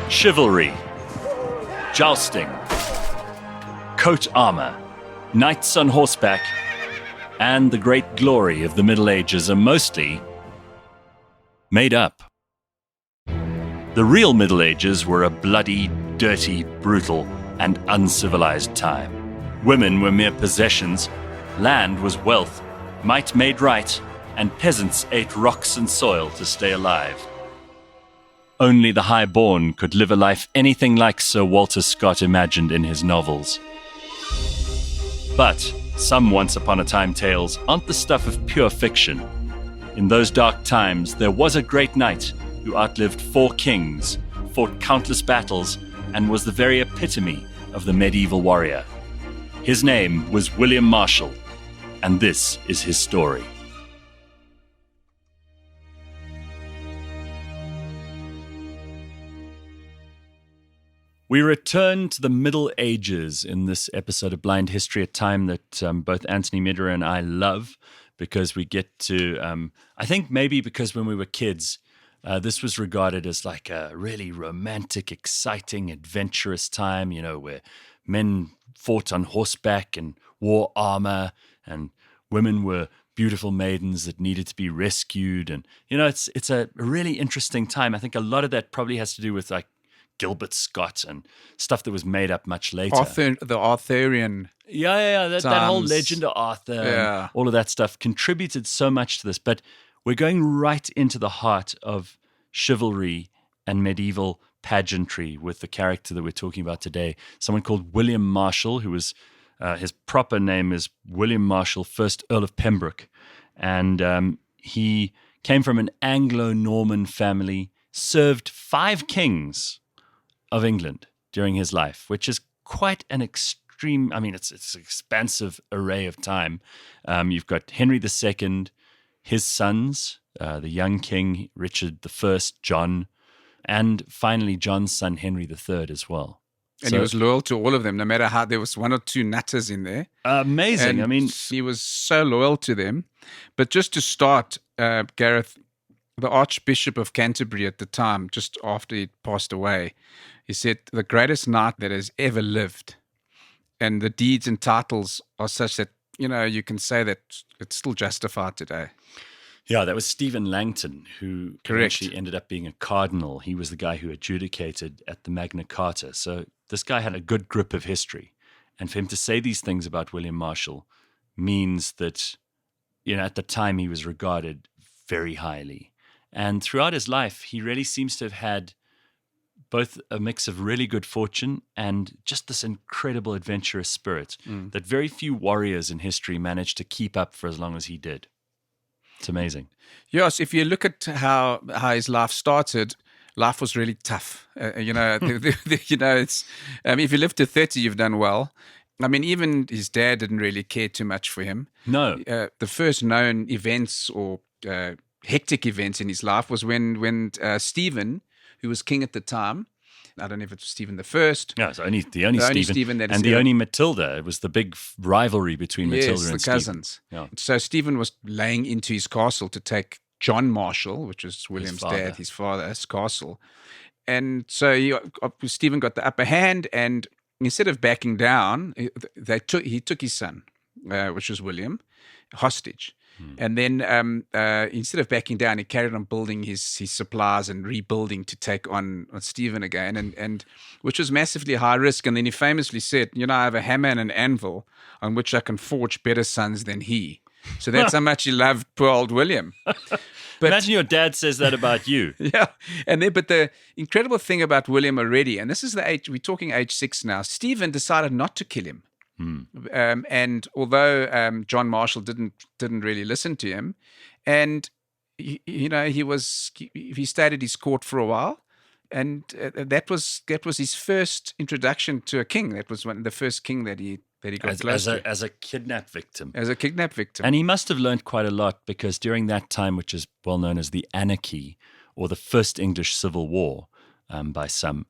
Chivalry, jousting, coat-armour, knights on horseback, and the great glory of the Middle Ages are mostly made up. The real Middle Ages were a bloody, dirty, brutal, and uncivilised time. Women were mere possessions, land was wealth, might made right, and peasants ate rocks and soil to stay alive. Only the high-born could live a life anything like Sir Walter Scott imagined in his novels. But some once-upon-a-time tales aren't the stuff of pure fiction. In those dark times, there was a great knight who outlived 4 kings, fought countless battles, and was the very epitome of the medieval warrior. His name was William Marshall, and this is his story. We return to the Middle Ages in this episode of Blind History, a time that both Anthony Medera and I love because we get to, I think maybe because when we were kids, this was regarded as like a really romantic, exciting, adventurous time, you know, where men fought on horseback and wore armor and women were beautiful maidens that needed to be rescued. And, you know, it's a really interesting time. I think a lot of that probably has to do with like Gilbert Scott and stuff that was made up much later. The Arthurian. Yeah. That whole legend of Arthur and all of that stuff contributed so much to this. But we're going right into the heart of chivalry and medieval pageantry with the character that we're talking about today. Someone called William Marshall, who was, his proper name is William Marshall, 1st Earl of Pembroke. And he came from an Anglo-Norman family, served 5 kings of England during his life, which is quite an extreme, I mean, it's an expansive array of time. You've got Henry II, his sons, the young king, Richard I, John, and finally John's son, Henry III as well. And he was loyal to all of them, no matter how there was 1 or 2 nutters in there. Amazing. And I mean, he was so loyal to them. But just to start, Gareth, the Archbishop of Canterbury at the time, just after he passed away, he said, the greatest knight that has ever lived. And the deeds and titles are such that, you know, you can say that it's still justified today. Yeah, that was Stephen Langton, who actually ended up being a cardinal. He was the guy who adjudicated at the Magna Carta. So this guy had a good grip of history. And for him to say these things about William Marshall means that, you know, at the time he was regarded very highly. And throughout his life, he really seems to have had both a mix of really good fortune and just this incredible adventurous spirit that very few warriors in history managed to keep up for as long as he did. It's amazing. Yes, if you look at how his life started, life was really tough. You know, it's if you live to 30, you've done well. I mean, even his dad didn't really care too much for him. No. The first known events or hectic events in his life was when Stephen, who was king at the time, I don't know if it was Stephen the First. Yeah, it's the only Stephen that and the only Matilda. It was the big rivalry between Matilda and the Stephen. cousins. Yeah. So Stephen was laying into his castle to take John Marshall, which was William's dad, his father's castle. And so Stephen got the upper hand, and instead of backing down, he took his son, which was William, hostage. And then instead of backing down, he carried on building his supplies and rebuilding to take on Stephen again, and which was massively high risk. And then he famously said, you know, I have a hammer and an anvil on which I can forge better sons than he. So that's how much he loved poor old William. But, imagine your dad says that about you. Yeah. But the incredible thing about William already, and this is the age, we're talking age 6 now, Stephen decided not to kill him. And although John Marshall didn't really listen to him, and he stayed at his court for a while, and that was his first introduction to a king. That was the first king that he got close to. As a kidnap victim. As a kidnap victim. And he must have learned quite a lot, because during that time, which is well known as the Anarchy, or the First English Civil War by some,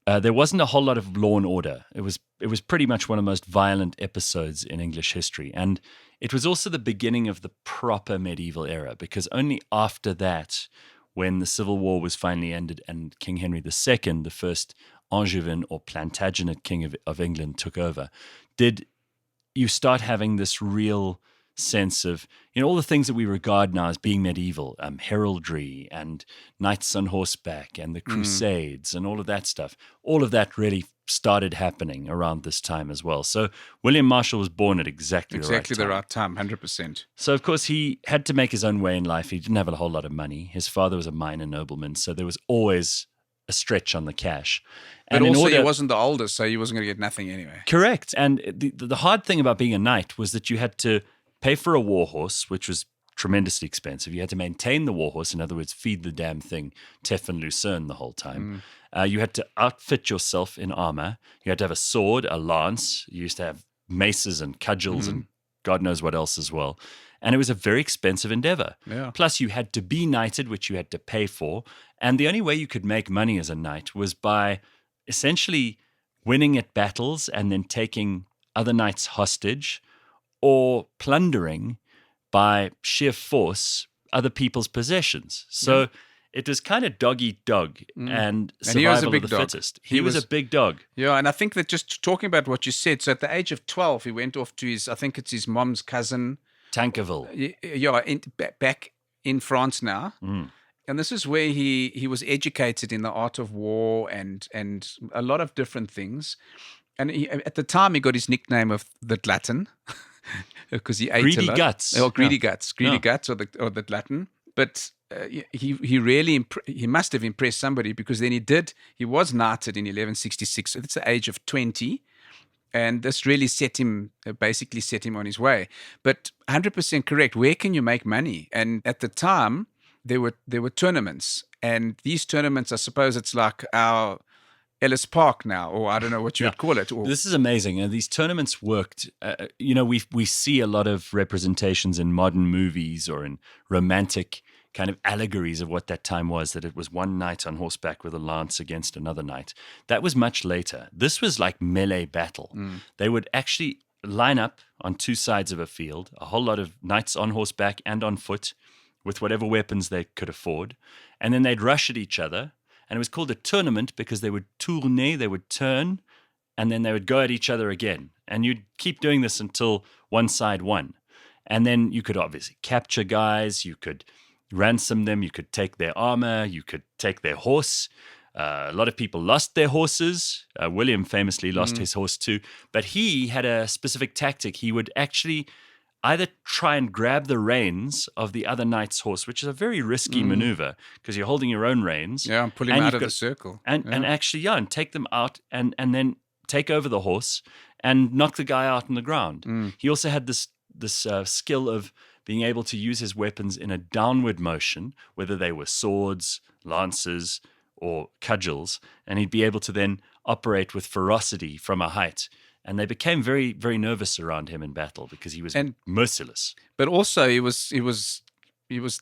there wasn't a whole lot of law and order. It was pretty much one of the most violent episodes in English history. And it was also the beginning of the proper medieval era, because only after that when the Civil War was finally ended and King Henry II, the first Angevin or Plantagenet king of England, took over, did you start having this real sense of, all the things that we regard now as being medieval, heraldry and knights on horseback and the crusades and all of that stuff. All of that really started happening around this time as well. So William Marshall was born at exactly the right time, 100%. So of course he had to make his own way in life. He didn't have a whole lot of money. His father was a minor nobleman, so there was always a stretch on the cash. But also he wasn't the oldest, so he wasn't going to get nothing anyway. Correct. And the hard thing about being a knight was that you had to pay for a war horse, which was tremendously expensive. You had to maintain the war horse, in other words, feed the damn thing teff and lucerne the whole time. You had to outfit yourself in armor. You had to have a sword, a lance. You used to have maces and cudgels and God knows what else as well. And it was a very expensive endeavor. Yeah. Plus, you had to be knighted, which you had to pay for. And the only way you could make money as a knight was by essentially winning at battles and then taking other knights hostage, or plundering by sheer force other people's possessions. So it was kind of dog eat dog and survival of the fittest. He was a big dog. Yeah, and I think that just talking about what you said, so at the age of 12, he went off to I think it's his mom's cousin. Tankerville. Yeah, back in France now. And this is where he was educated in the art of war and a lot of different things. And at the time, he got his nickname of the Glutton. Because he ate greedy a lot. guts. Oh, greedy guts, or the Latin. But he really he must have impressed somebody, because then he was knighted in 1166. So that's the age of 20, and this really basically set him on his way. But 100% correct. Where can you make money? And at the time, there were tournaments, and these tournaments, I suppose it's like our Ellis Park now, or I don't know what you would call it. This is amazing. These tournaments worked. We see a lot of representations in modern movies or in romantic kind of allegories of what that time was, that it was one knight on horseback with a lance against another knight. That was much later. This was like melee battle. They would actually line up on two sides of a field, a whole lot of knights on horseback and on foot with whatever weapons they could afford, and then they'd rush at each other. And it was called a tournament because they would tourner, they would turn, and then they would go at each other again. And you'd keep doing this until one side won. And then you could obviously capture guys, you could ransom them, you could take their armor, you could take their horse. A lot of people lost their horses. William famously lost his horse too. But he had a specific tactic. He would actually either try and grab the reins of the other knight's horse, which is a very risky maneuver because you're holding your own reins. Yeah, and pull him out of the circle. And actually, and take them out and then take over the horse and knock the guy out on the ground. He also had this skill of being able to use his weapons in a downward motion, whether they were swords, lances, or cudgels, and he'd be able to then operate with ferocity from a height. And they became very, very nervous around him in battle because he was merciless. But also, he was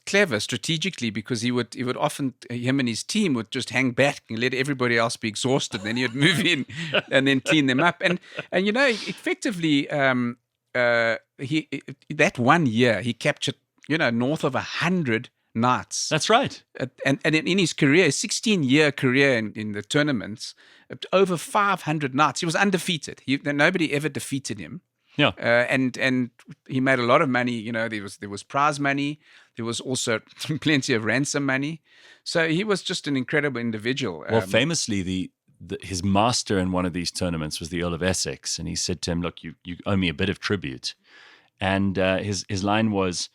clever strategically, because he would often, him and his team would just hang back and let everybody else be exhausted. Then he would move in and then clean them up. And effectively, that 1 year he captured north of 100 knights. That's right. And in his career, 16-year career in the tournaments, over 500 knights. He was undefeated. Nobody ever defeated him. Yeah. And he made a lot of money. There was prize money. There was also plenty of ransom money. So he was just an incredible individual. Well, famously, his master in one of these tournaments was the Earl of Essex, and he said to him, "Look, you owe me a bit of tribute." And his line was,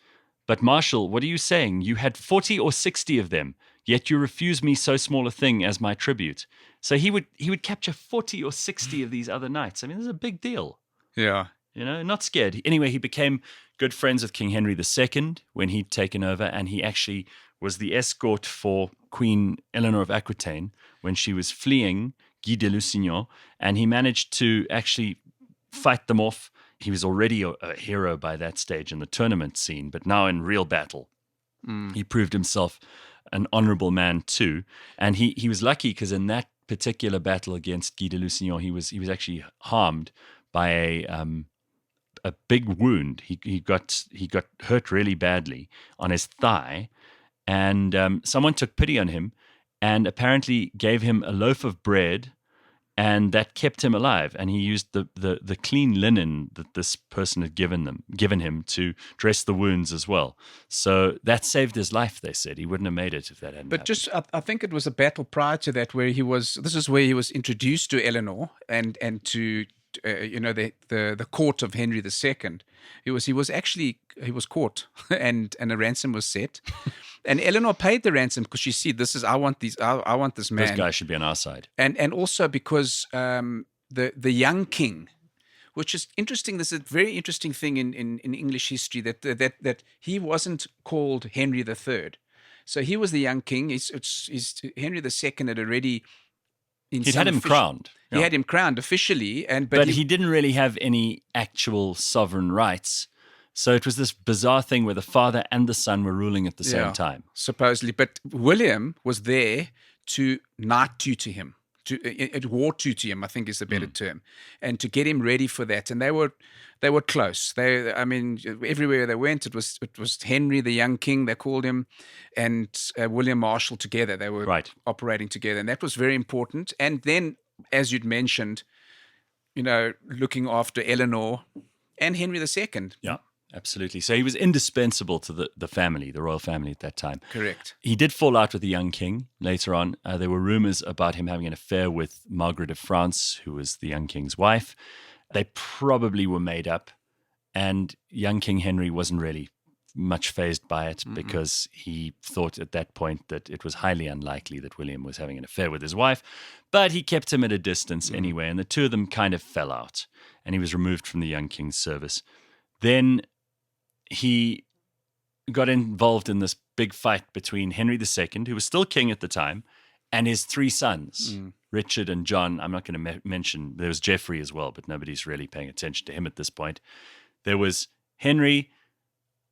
"But Marshal, what are you saying? You had 40 or 60 of them, yet you refuse me so small a thing as my tribute." So he would capture 40 or 60 of these other knights. I mean, this is a big deal. Yeah. Not scared. Anyway, he became good friends with King Henry II when he'd taken over, and he actually was the escort for Queen Eleanor of Aquitaine when she was fleeing Guy de Lusignan, and he managed to actually fight them off. He was already a hero by that stage in the tournament scene, but now in real battle, he proved himself an honorable man too. And he was lucky because in that particular battle against Guy de Lusignan, he was actually harmed by a big wound. He got hurt really badly on his thigh, And someone took pity on him and apparently gave him a loaf of bread, and that kept him alive. And he used the clean linen that this person had given him to dress the wounds as well. So that saved his life, they said. He wouldn't have made it if that hadn't happened. I think it was a battle prior to that where this is where he was introduced to Eleanor and to the court of Henry II. He was caught and a ransom was set. And Eleanor paid the ransom because she said, I want this man. This guy should be on our side. And also because the young king, which is interesting. This is a very interesting thing in English history that he wasn't called Henry III. So he was the young king. He's Henry II had already He'd had him crowned. He had him crowned officially, but he didn't really have any actual sovereign rights. So it was this bizarre thing where the father and the son were ruling at the same time. Supposedly. But William was there to knight tutor him, to war tutor him, I think is the better term, and to get him ready for that. And they were close. Everywhere they went, it was Henry, the young king, they called him, and William Marshal together. They were operating together, and that was very important. And then, as you'd mentioned, looking after Eleanor and Henry II. Yeah. Absolutely. So he was indispensable to the family, the royal family at that time. Correct. He did fall out with the young king later on. There were rumors about him having an affair with Margaret of France, who was the young king's wife. They probably were made up. And young King Henry wasn't really much fazed by it because he thought at that point that it was highly unlikely that William was having an affair with his wife. But he kept him at a distance anyway. And the two of them kind of fell out. And he was removed from the young king's service. Then he got involved in this big fight between Henry II, who was still king at the time, and his three sons, Richard and John. I'm not going to mention, there was Geoffrey as well, but nobody's really paying attention to him at this point. There was Henry,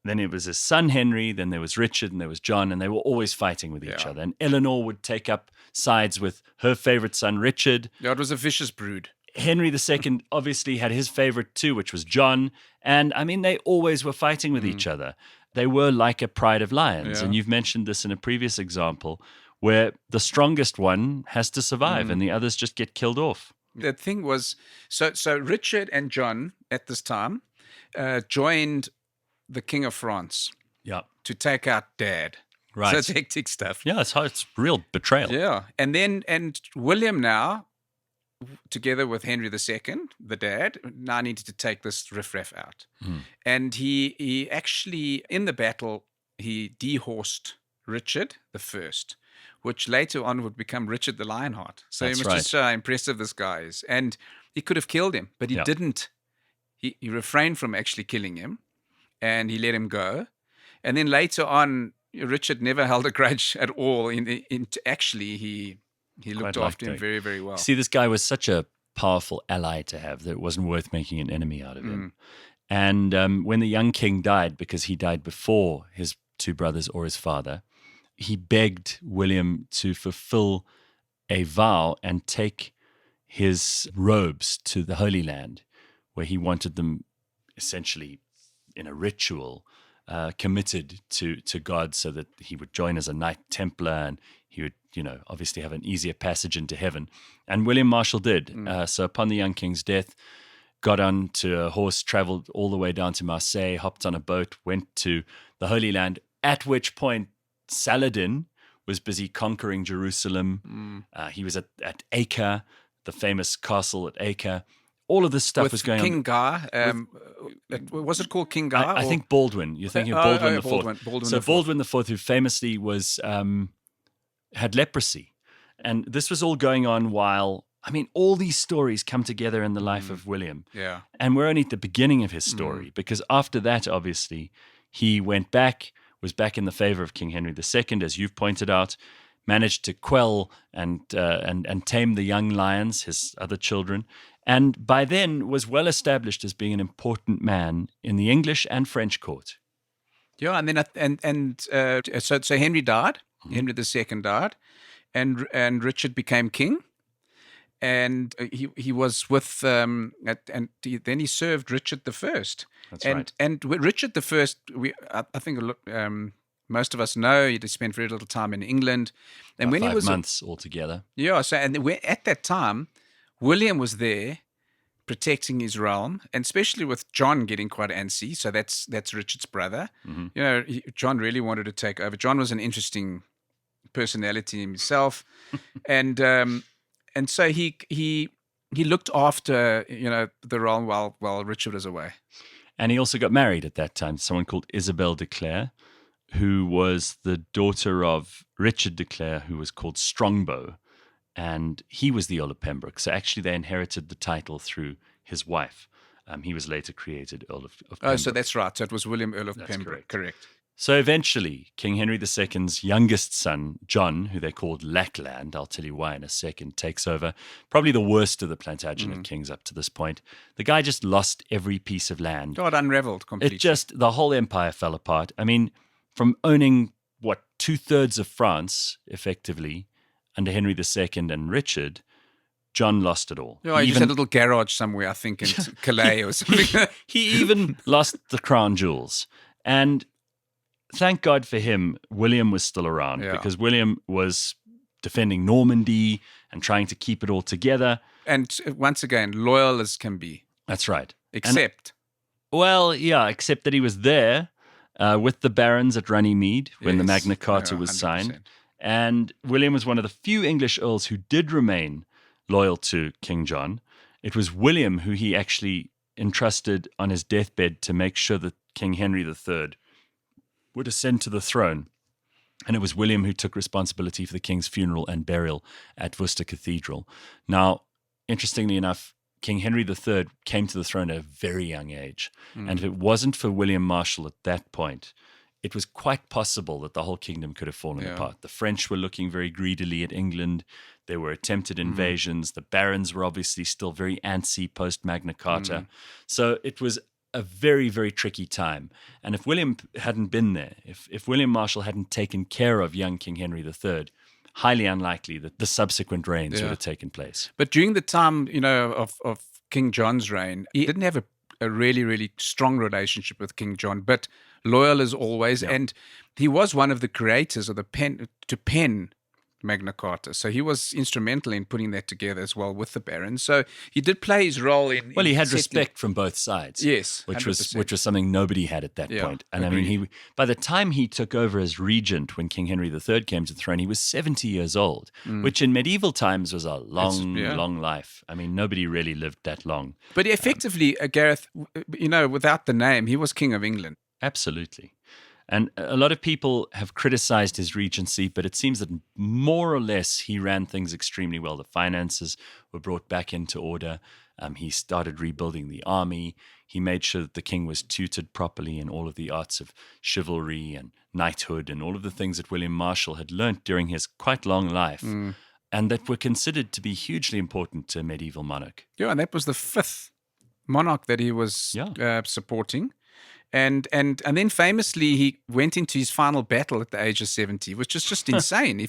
then it was his son Henry, then there was Richard, and there was John, and they were always fighting with each other. And Eleanor would take up sides with her favorite son, Richard. Yeah, it was a vicious brood. Henry II obviously had his favorite too, which was John. And they always were fighting with each other. They were like a pride of lions. And you've mentioned this in a previous example where the strongest one has to survive and the others just get killed off. The thing was, so Richard and John at this time joined the King of France to take out Dad. Right. So it's hectic stuff. Yeah, it's real betrayal. Yeah. And William now, together with Henry II, the dad, now needed to take this riffraff out. And he actually, in the battle, he dehorsed Richard I, which later on would become Richard the Lionheart. So you must just show how impressive this guy is. And he could have killed him, but he didn't. He refrained from actually killing him, and he let him go. And then later on, Richard never held a grudge at all. He looked after him very, very well. See, this guy was such a powerful ally to have that it wasn't worth making an enemy out of him. And when the young king died, because he died before his two brothers or his father, he begged William to fulfill a vow and take his robes to the Holy Land, where he wanted them essentially in a ritual committed to God, so that he would join as a Knight Templar and he would, obviously have an easier passage into heaven. And William Marshal did. So upon the young king's death, got onto a horse, traveled all the way down to Marseille, hopped on a boat, went to the Holy Land, at which point Saladin was busy conquering Jerusalem. He was at Acre, the famous castle at Acre. All of this stuff was going King on. Gar, was it called King Gar? I think Baldwin. You're thinking of Baldwin IV. Baldwin IV, who famously was had leprosy. And this was all going on while, all these stories come together in the life of William. Yeah. And we're only at the beginning of his story, because after that, obviously, he went back, was back in the favor of King Henry II, as you've pointed out, managed to quell and tame the young lions, his other children, and by then was well established as being an important man in the English and French court. Yeah, and then so Henry died. Henry II died, and Richard became king, and he was with then he served Richard I. That's right. And with Richard I, I think most of us know, he spent very little time in England. And About when 5 he was months altogether. Yeah, so at that time, William was there protecting his realm, and especially with John getting quite antsy. So that's Richard's brother. Mm-hmm. You know, John really wanted to take over. John was an interesting personality himself, and so he looked after the realm while Richard was away. And he also got married at that time, someone called Isabel de Clare, who was the daughter of Richard de Clare, who was called Strongbow. And he was the Earl of Pembroke. So actually they inherited the title through his wife. He was later created Earl of Pembroke. Oh, so that's right. So it was William, Earl of Pembroke. Correct. So eventually, King Henry II's youngest son, John, who they called Lackland, I'll tell you why in a second, takes over. Probably the worst of the Plantagenet kings up to this point. The guy just lost every piece of land. God, unraveled completely. The whole empire fell apart. I mean, from owning, 2/3 of France, effectively, under Henry II and Richard, John lost it all. Yeah, he just had a little garage somewhere, I think, in Calais or something. He even lost the crown jewels. And thank God for him, William was still around because William was defending Normandy and trying to keep it all together. And once again, loyal as can be. That's right. Except that he was there with the barons at Runnymede when the Magna Carta was 100%. signed. And William was one of the few English earls who did remain loyal to King John. It was William who he actually entrusted on his deathbed to make sure that King Henry III would ascend to the throne. And it was William who took responsibility for the king's funeral and burial at Worcester Cathedral. Now, interestingly enough, King Henry III came to the throne at a very young age. And if it wasn't for William Marshal at that point, it was quite possible that the whole kingdom could have fallen apart. The French were looking very greedily at England. There were attempted invasions. The barons were obviously still very antsy post-Magna Carta. So it was a very, very tricky time. And if William hadn't been there, if William Marshal hadn't taken care of young King Henry III, highly unlikely that the subsequent reigns would have taken place. But during the time, of King John's reign, he didn't have a really, really strong relationship with King John, but loyal as always. Yeah. And he was one of the creators of the pen Magna Carta. So he was instrumental in putting that together as well with the barons. So he did play his role in... Well, he had respect from both sides. Yes, which was something nobody had at that point. And agreed. I mean, by the time he took over as regent when King Henry III came to the throne, he was 70 years old, which in medieval times was a long life. I mean, nobody really lived that long. But effectively, Gareth, without the name, he was King of England. Absolutely. And a lot of people have criticized his regency, but it seems that more or less he ran things extremely well. The finances were brought back into order. He started rebuilding the army. He made sure that the king was tutored properly in all of the arts of chivalry and knighthood and all of the things that William Marshal had learnt during his quite long life and that were considered to be hugely important to a medieval monarch. Yeah, and that was the 5th monarch that he was supporting. And then famously he went into his final battle at the age of 70, which is just insane.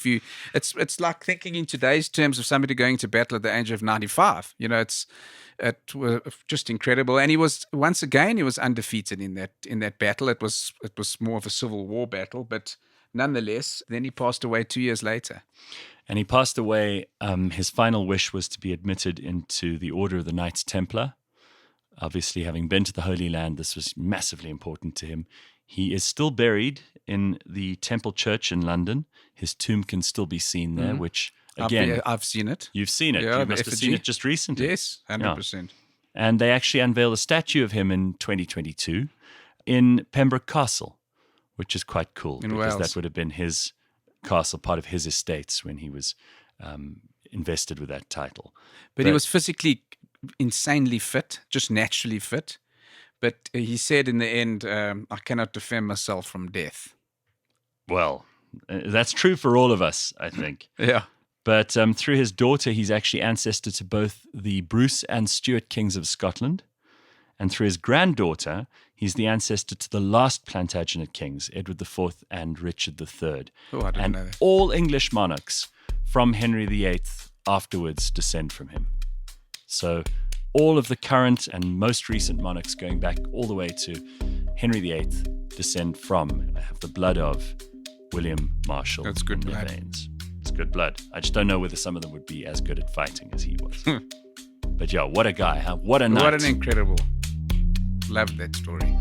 It's like thinking in today's terms of somebody going to battle at the age of 95. It was just incredible. And he was undefeated in that battle. It was more of a civil war battle, but nonetheless, then he passed away 2 years later. And he passed away. His final wish was to be admitted into the Order of the Knights Templar. Obviously, having been to the Holy Land, this was massively important to him. He is still buried in the Temple Church in London. His tomb can still be seen there, which, again... I've seen it. You've seen it. Yeah, you must have seen it just recently. Yes, 100%. Yeah. And they actually unveiled a statue of him in 2022 in Pembroke Castle, which is quite cool. In because Wales. that would have been his castle, part of his estates when he was invested with that title. But he was physically... insanely fit, just naturally fit. But he said in the end, I cannot defend myself from death. Well, that's true for all of us, I think. Yeah. But through his daughter, he's actually ancestor to both the Bruce and Stuart kings of Scotland. And through his granddaughter, he's the ancestor to the last Plantagenet kings, Edward IV and Richard III. Oh, I didn't know that. All English monarchs from Henry VIII afterwards descend from him. So all of the current and most recent monarchs going back all the way to Henry VIII descend from. I have the blood of William Marshall. That's good in their blood. veins. It's good blood. I just don't know whether some of them would be as good at fighting as he was. But yeah, what a guy, huh? What a night. What an incredible. Loved that story.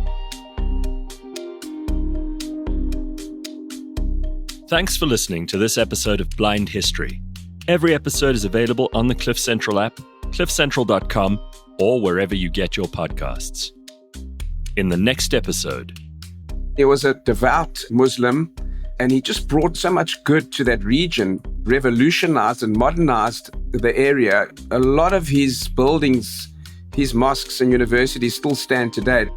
Thanks for listening to this episode of Blind History. Every episode is available on the Cliff Central app, cliffcentral.com, or wherever you get your podcasts. In the next episode, he was a devout Muslim, and he just brought so much good to that region, revolutionized and modernized the area. A lot of his buildings, his mosques and universities still stand today.